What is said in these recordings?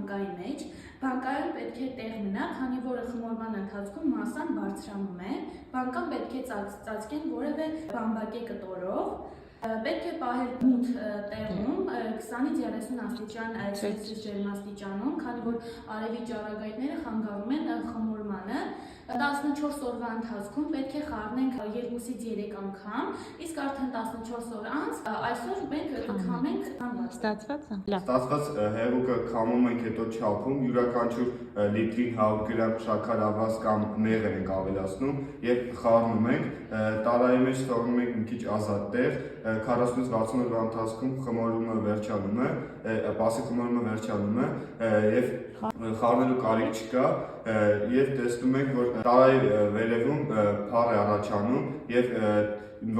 բանկայի մեջ, բանկայում պետք է տեղ մնա, քանի որ խմորման ընթացքում մասան բարձրանում է, բանկան պետք է ծածկեն որևէ բամբակե կտորով, պետք է պահել մութ տեղում 20-ից 30 աստիճան Ցելսիուս ջերմաստիճանում, քանի որ արևի ճառագայթները խանգարում են խմորմանը, 14 օրվա ընթացքում պետք է խառնենք 2-ից 3 անգամ, իսկ արդեն 14 օր անց այսօր մենք կքամենք Ստացված է։ Ստացված հեղուկը քամում ենք հետո չափում, յուրաքանչյուր լիտրին 100 գրամ շաքար ավազ կամ մեղր ենք ավելացնում եւ խառնում ենք, տարայի մեջ թողնում ենք մի քիչ ազատ տեղ, 40-ից 60 օրվա ընթացքում խմորումը վերջանում է, պասի խմորումը վերջանում է եւ խառնելու կարիք չկա եւ տեսնում ենք, որ տարայի վերևում փառ է առաջանում եւ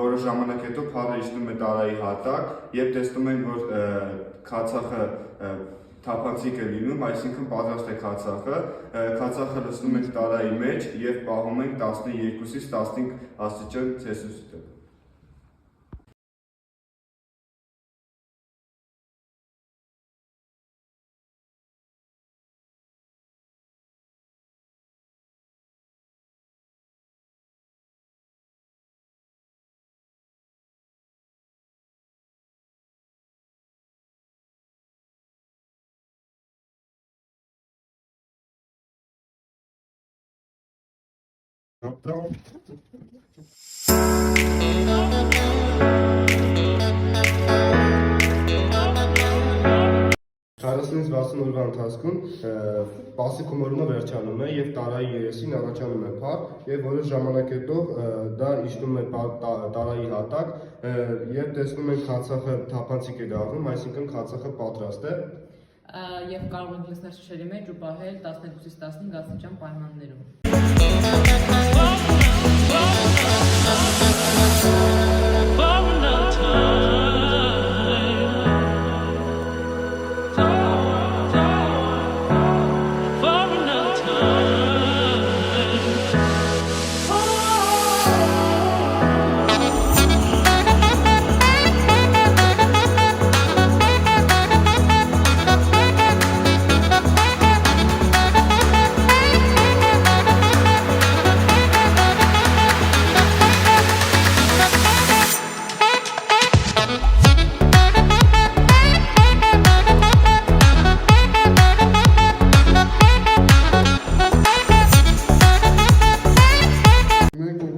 որոշ ժամանակ հետո փառը իջնում է տարայի հատակ եւ տեսնում ենք, որ քացախը թափանցիկ է լինում, այսինքն պատրաստ է քացախը լցնում ենք տարայի մեջ եւ պահում ենք 12-ից 15 աստիճան Ցելսիուսի տակ։ Քառասունից 60 օրվա ընթացքում պասի խմորումը վերջանում է եւ տարայի երեսին առաջանում է փառ եւ որոշ ժամանակ հետո դա իջնում է տարայի հատակ եւ տեսնում ենք քացախը թափանցիկ է դառնում, այսինքն քացախը պատրաստ է Եվ կարող ենք լցնել շշերի մեջ ու պահել 12-ից 15 աստիճան պայմաններում։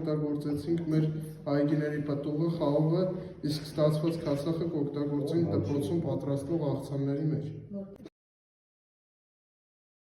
Օգտագործեցինք մեր այգիների պտուղը, խաղողը, իսկ ստացված քացախը կօգտագործենք դպրոցում պատրաստվող աղցանների մեջ։